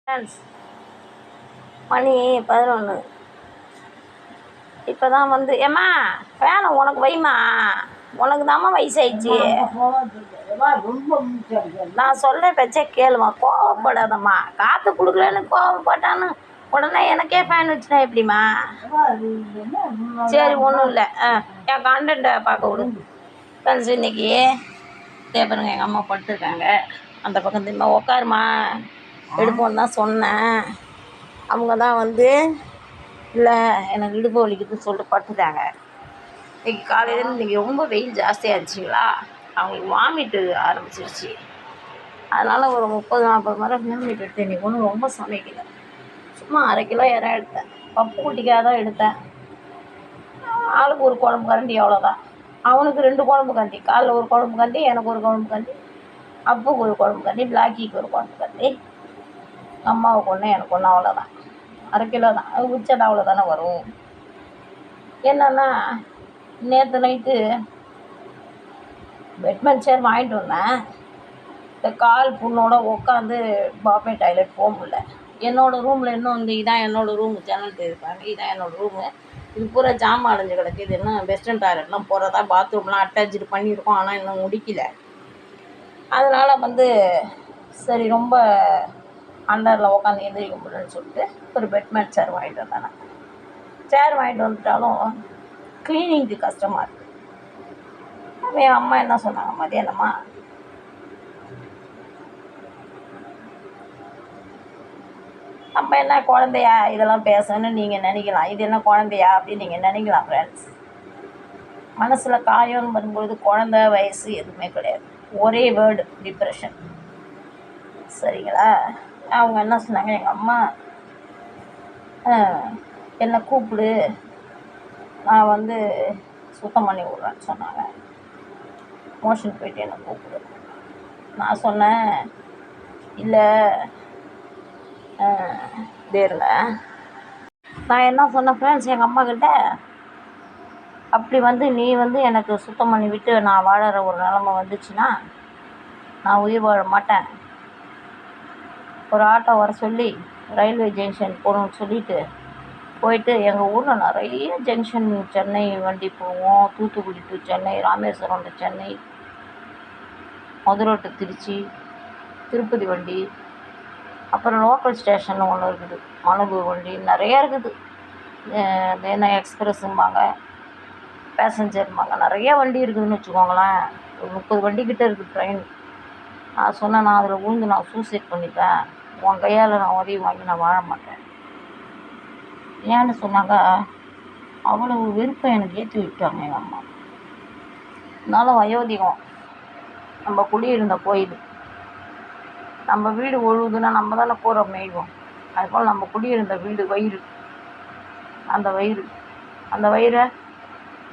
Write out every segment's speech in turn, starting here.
Friends, மணி 11. இப்போ தான் வந்து ஏம்மா ஃபேனை உனக்கு வைம்மா, உனக்கு தாம்மா வயசாயிடுச்சு. நான் சொல்ல பேச்சே கேளுமா, கோவப்படாதம்மா. காற்று கொடுக்கலன்னு கோவப்பட்டான்னு உடனே எனக்கே ஃபேன் வச்சுனா எப்படிம்மா? சரி, ஒன்றும் இல்லை. என் கண்டென்ட்டை பார்க்க விடு. ஃப்ரெண்ட்ஸ், இன்றைக்கி பாருங்க, எங்கள் அம்மா படுத்துருக்காங்க. அந்த பக்கம் திரும்ப உட்காருமா எடுப்போன்னு தான் சொன்னேன். அவங்க தான் வந்து இல்லை எனக்கு இடுப்பு வலிக்குதுன்னு சொல்லிட்டு படுத்துட்டாங்க. இன்றைக்கி காலையிலேருந்து இன்றைக்கி ரொம்ப வெயில் ஜாஸ்தியாக இருந்துச்சுங்களா, அவங்களுக்கு வாமிட்டு ஆரம்பிச்சிருச்சு. அதனால் ஒரு 30-40 மரம் வாமிட் எடுத்தேன். இன்றைக்கி ஒன்றும் ரொம்ப சமைக்கலை, சும்மா 1/2 கிலோ இறா எடுத்தேன். பப்பு குட்டிக்காக தான் எடுத்தேன். ஆளுக்கு ஒரு குழம்பு கரண்டி, அவ்வளோதான். அவனுக்கு 2 குழம்பு கரண்டி, காலைல ஒரு குழம்பு கரண்டி, எனக்கு ஒரு குழம்பு கரண்டி, அப்புக்கு ஒரு குழம்பு கரண்டி, பிளாக்கிக்கு ஒரு குழம்பு கரண்டி, அம்மாவுக்கு ஒன்று எனக்கு ஒன்று, அவ்வளோதான். 1/2 கிலோ தான், அது உச்சடை அவ்வளோ தானே வரும். என்னென்னா, நேற்று நைட்டு பெட்மேன் சேர் வாங்கிட்டு வந்தேன். இந்த கால் புண்ணோட உட்காந்து பாப்பே டாய்லெட் போக முடியல. என்னோடய ரூமில் இன்னும் வந்து இதான் என்னோடய ரூமு, ஜன்னல் இருப்பாங்க, இதான் என்னோடய ரூமு. இது பூரா ஜாமான் அடைஞ்சு கிடக்கு. இது இன்னும் வெஸ்டர்ன் டாய்லெட்லாம் போகிறதா, பாத்ரூம்லாம் அட்டாச்சு பண்ணியிருக்கோம், ஆனால் இன்னும் முடிக்கல. அதனால் வந்து சரி, ரொம்ப அண்டரில் உட்காந்து எந்திரிக்க முடியலன்னு சொல்லிட்டு ஒரு பெட்மேட் சேர் வாங்கிட்டு வந்தேன். சேர் வாங்கிட்டு வந்துட்டாலும் க்ளீனிங்க்கு கஷ்டமாக இருக்குது. என் அம்மா என்ன சொன்னாங்க மதியானமா, நம்ம என்ன குழந்தையா இதெல்லாம் பேசணும்னு நீங்கள் நினைக்கலாம். இது என்ன குழந்தையா அப்படின்னு நீங்கள் நினைக்கலாம். ஃப்ரெண்ட்ஸ், மனசில் காயம்னு வரும்பொழுது குழந்த வயசு எதுவுமே கிடையாது. ஒரே வேர்டு, டிப்ரெஷன். சரிங்களா? அவங்க என்ன சொன்னாங்க, எங்கள் அம்மா என்னை கூப்பிடு, நான் வந்து சுத்தம் பண்ணி விட்றேன்னு சொன்னாங்க. மோஷன் போயிட்டு என்னை கூப்பிடு. நான் சொன்னேன், இல்லை தேரில். நான் என்ன சொன்னேன் ஃப்ரெண்ட்ஸ், எங்கள் அம்மாக்கிட்ட, அப்படி வந்து நீ வந்து எனக்கு சுத்தம் பண்ணி விட்டு நான் வாழற ஒரு நிலமை வந்துச்சுன்னா நான் உயிர் வாழ மாட்டேன். ஒரு ஆட்டோ வர சொல்லி ரயில்வே ஜங்ஷன் போகணுன்னு சொல்லிவிட்டு போயிட்டு, எங்கள் ஊரில் நிறைய ஜங்ஷன், சென்னை வண்டி போவோம், Thoothukudi to Chennai, Rameswaram to Chennai, Madurai to Tiruchi, Tirupati வண்டி, அப்புறம் லோக்கல் ஸ்டேஷன் ஒன்று இருக்குது, மணலூர் வண்டி, நிறையா இருக்குது. என்ன எக்ஸ்பிரஸ்ஸும்பாங்க, பேசஞ்சர்ம்பாங்க, நிறைய வண்டி இருக்குதுன்னு வச்சுக்கோங்களேன். ஒரு 30 வண்டிக்கிட்ட இருக்குது ட்ரெயின். நான் சொன்னேன், நான் அதில் விழுந்து நான் சூசைட் பண்ணிப்பேன், உன் கையால் நான் உதவி வாங்கி நான் வாழ மாட்டேன். ஏன்னு சொன்னாங்க, அவ்வளவு வெறுப்பை எனக்கு ஏற்றி விட்டாங்க எங்கள் அம்மா. அதனால் வயோதிகம், நம்ம குடியிருந்த கோயில், நம்ம வீடு ஒழுகுதுன்னா நம்ம தானே கூரை மேய்வோம். அதுபோல் நம்ம குடியிருந்த வீடு வயிறு, அந்த வயிறை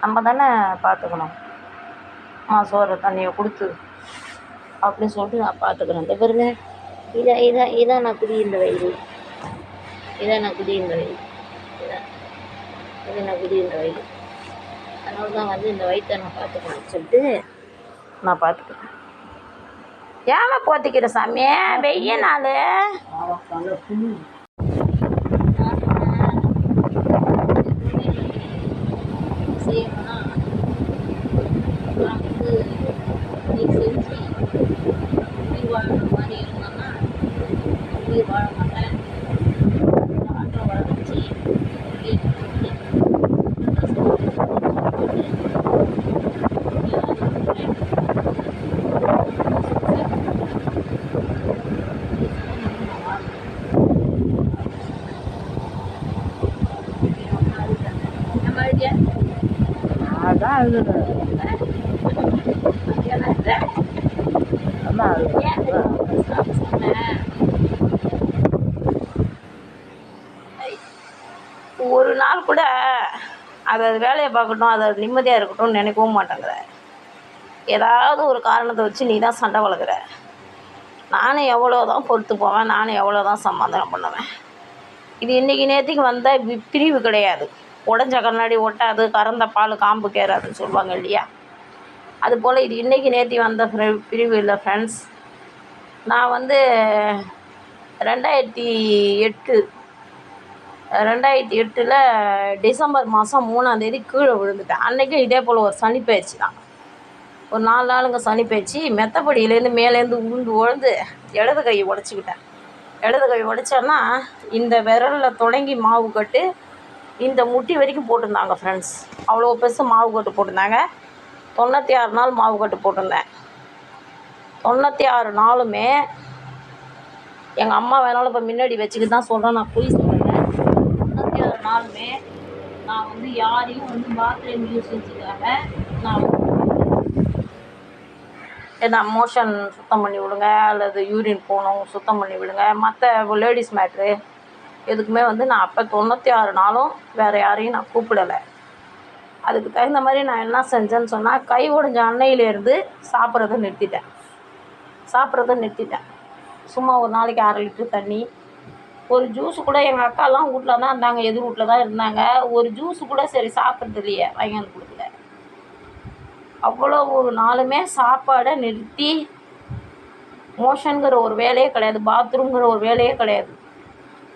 நம்ம தானே பார்த்துக்கணும். சோறு தண்ணியை கொடுத்து அப்படின்னு சொல்லிட்டு நான் பார்த்துக்கிறேன். இந்த பாருங்க, இதான் நான் குடியிருந்த வயிறு, இதான் நான் குடியிருந்த வயிறு, இது நான் குடியிருந்த வயிறு. அதனால தான் வந்து இந்த வயிற்றை நான் பார்த்துக்கணும்னு சொல்லிட்டு நான் பார்த்துக்கிறேன். ஏமா போத்திக்கிற சாமியே, வெய்ய நாள் செய்யணும்னா நான் வந்து நீ செஞ்சு உயிர் வாழற மாதிரி இருந்தோன்னா உயிர் வாழ மாட்டேன். ஆட்டோ வர வச்சு அதான் அழுது ஒரு நாள் கூட அதை வேலையை பார்க்கட்டும், அதை நிம்மதியாக இருக்கட்டும்னு நினைக்கவும் மாட்டேங்கிற. ஏதாவது ஒரு காரணத்தை வச்சு நீ தான் சண்டை வளர்க்குற. நானும் எவ்வளோ தான் பொறுத்து போவேன், நானும் எவ்வளோ தான் சமாதானம் பண்ணுவேன். இது இன்றைக்கி நேற்றுக்கு வந்த பிரிவு கிடையாது. உடஞ்ச கண்ணாடி ஒட்டாது, கறந்த பால் காம்பு கேறாதுன்னு சொல்லுவாங்க இல்லையா, அதுபோல் இது இன்றைக்கி நேற்று வந்த பிரிவு இல்லை ஃப்ரெண்ட்ஸ். நான் வந்து 2008 2008 டிசம்பர் மாதம் 3ஆம் தேதி கீழே விழுந்துட்டேன். அன்றைக்கும் இதே போல் ஒரு சனி பயிற்சி தான். ஒரு 4 நாளுங்க சனி பயிற்சி. மெத்தப்படியிலேருந்து மேலேருந்து உழுந்து இடது கை உடச்சிக்கிட்டேன். இடது கை உடைச்சேன்னா இந்த விரலில் தொடங்கி மாவு கட்டு இந்த முட்டி வரைக்கும் போட்டிருந்தாங்க ஃப்ரெண்ட்ஸ். அவ்வளோ பெருசு மாவு கட்டு போட்டிருந்தாங்க. 96 நாள் மாவு கட்டு போட்டிருந்தேன். 96 நாளுமே எங்கள் அம்மா வேணாலும் இப்போ முன்னாடி வச்சுக்கிட்டு தான் சொல்கிறேன், நான் போய் சொல்கிறேன். 96 நாளுமே நான் வந்து யாரையும் வந்து பாத்ரூம் யூஸேஜுக்காக நான் என்ன மோஷன் சுத்தம் பண்ணி விடுங்க அல்லது யூரின் போகணும் சுத்தம் பண்ணி விடுங்க, மற்ற லேடிஸ் மேட்ரு எதுக்குமே வந்து நான் அப்போ 96 நாளும் வேறு யாரையும் நான் கூப்பிடலை. அதுக்கு தகுந்த மாதிரி நான் என்ன செஞ்சேன்னு சொன்னால், கை உடைஞ்ச அன்னையிலேருந்து சாப்பிட்றத நிறுத்திட்டேன். சும்மா ஒரு நாளைக்கு 1/2 லிட்டர் தண்ணி, ஒரு ஜூஸு கூட எங்கள் அக்காலாம் வீட்டில் தான் இருந்தாங்க, எதிர் வீட்டில் தான் இருந்தாங்க. ஒரு ஜூஸு கூட சரி சாப்பிட்றது இல்லையே, வாங்கியாந்து கொடுக்கல. அவ்வளோ ஒரு நாளுமே சாப்பாடை நிறுத்தி, மோஷனுங்கிற ஒரு வேலையே கிடையாது, பாத்ரூம்ங்கிற ஒரு வேலையே கிடையாது.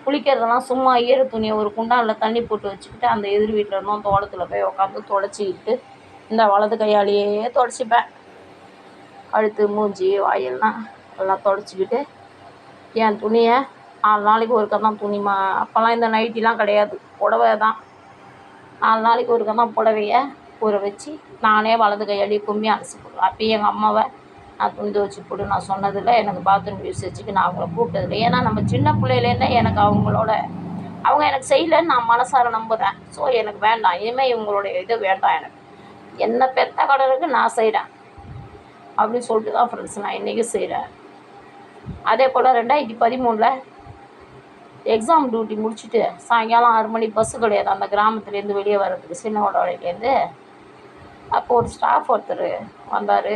குளிக்கிறதெல்லாம் சும்மா ஈர துணியை ஒரு குண்டானில் தண்ணி போட்டு வச்சுக்கிட்டு அந்த எதிர் வீட்டில் இருந்தோம் தோட்டத்தில் போய் உட்காந்து தொடச்சிக்கிட்டு இந்த வலது கையாலேயே தொடச்சிப்பேன். கழுத்து மூஞ்சி வாயெல்லாம் எல்லாம் தொடச்சிக்கிட்டு என் துணியை 4 நாளைக்கு ஒருக்கா தான் துணிமா. அப்போல்லாம் இந்த நைட்டிலாம் கிடையாது, புடவை தான். 4 நாளைக்கு ஒருக்கா தான் புடவையை ஊற வச்சு நானே வலது கையாலேயே கும்மி அலசி போடுவேன். அப்பயும் எங்கள் அம்மாவை நான் துணி துவச்சி போட்டு நான் சொன்னதில்லை, எனக்கு பாத்ரூம் யூஸேஜுக்கு நான் அவங்கள கூப்பிட்டதில்லை. ஏன்னா நம்ம சின்ன பிள்ளையிலேருந்தே எனக்கு அவங்க எனக்கு செய்யலைன்னு நான் மனசார நம்புகிறேன். ஸோ எனக்கு வேண்டாம், இனிமேல் இவங்களுடைய இது வேண்டாம், எனக்கு என்ன பெத்த கடனுக்கு நான் செய்கிறேன் அப்படின்னு சொல்லிட்டு தான் ஃப்ரெண்ட்ஸ் நான் இன்றைக்கும் செய்கிறேன். அதே போல் 2013 எக்ஸாம் டியூட்டி முடிச்சுட்டு சாயங்காலம் 6 மணி பஸ்ஸு கிடையாது அந்த கிராமத்துலேருந்து வெளியே வர்றதுக்கு, சின்னவடவாடியிலேருந்து. அப்போ ஒரு ஸ்டாஃப் ஒருத்தர் வந்தார்,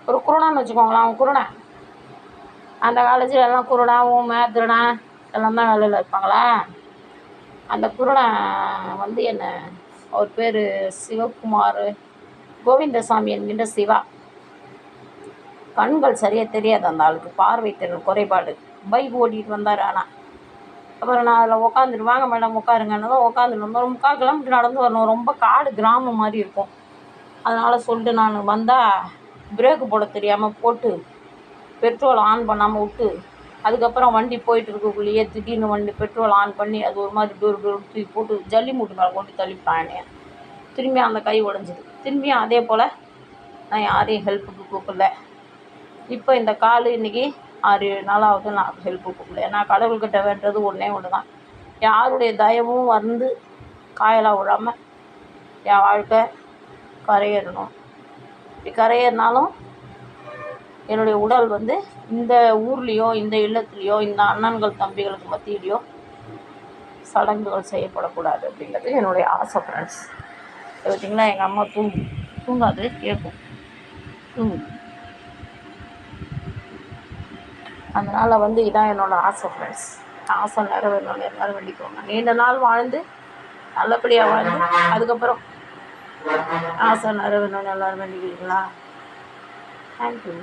ஒரு குருடான்னு வச்சுக்கோங்களேன். அவன் குருடன். அந்த காலேஜில் எல்லாம் குருடன் ஊமை திருடன் எல்லாம் தான் வேலையில் இருப்பாங்களா. அந்த குருடன் வந்து என்ன, அவர் பேர் சிவகுமார் கோவிந்தசாமி என்கின்ற சிவா. கண்கள் சரியாக தெரியாது அந்த ஆளுக்கு, பார்வை திறன் குறைபாடு. பைக் ஓட்டிகிட்டு வந்தார். ஆனால் அப்புறம் நான் அதில் உட்காந்துட்டு, வாங்க மேடம் உட்காருங்கன்னு தான் உட்காந்துட்டு வந்தோம். ஒரு 3/4 கிலோமீட்டர் நடந்து வரணும், ரொம்ப காடு கிராமம் மாதிரி இருக்கும். அதனால் சொல்லிட்டு நான் வந்தால் பிரேக்கு போட தெரியாமல் போட்டு பெட்ரோல் ஆன் பண்ணாமல் விட்டு, அதுக்கப்புறம் வண்டி போயிட்டு இருக்கக்குள்ளேயே திடீர்னு வண்டி பெட்ரோல் ஆன் பண்ணி அது ஒரு மாதிரி டோர் தூக்கி போட்டு ஜல்லி மூட்டு மேலே கொண்டு தள்ளிவிட்டான். திரும்பி அந்த கை உடஞ்சிது. திரும்பியும் அதே போல் நான் யாரையும் ஹெல்ப்புக்கு கூப்பிடல. இப்போ இந்த கால் இன்றைக்கி 6-7 நாளாவது நான் ஹெல்ப்பு கூப்பிடல. நான் கடவுள்கிட்ட வேண்டது ஒன்றே ஒன்று தான், யாருடைய தயவும் வந்து காயலாக விடாமல் என் வாழ்க்கை கரையேறணும். இப்படி கரையேறினாலும் என்னுடைய உடல் வந்து இந்த ஊர்லேயோ இந்த இல்லத்துலேயோ இந்த அண்ணன்கள் தம்பிகளுக்கு மத்தியிலையோ சடங்குகள் செய்யப்படக்கூடாது அப்படிங்கிறது என்னுடைய ஆசை ஃப்ரெண்ட்ஸ். பார்த்தீங்களா, எங்கள் அம்மா தூங்காது, கேட்கும், தூங்கும். அதனால் வந்து இதான் என்னோடய ஆசை ஃப்ரெண்ட்ஸ். ஆசை நிறைவேறணும்னு எல்லோரும் வேண்டிக்கோங்க. நீண்ட நாள் வாழ்ந்து நல்லபடியாக வாழ்ந்து அதுக்கப்புறம் ஆசை நிறைவேறணும்னு எல்லோரும் வேண்டிக்கிறீங்களா? தேங்க்யூ.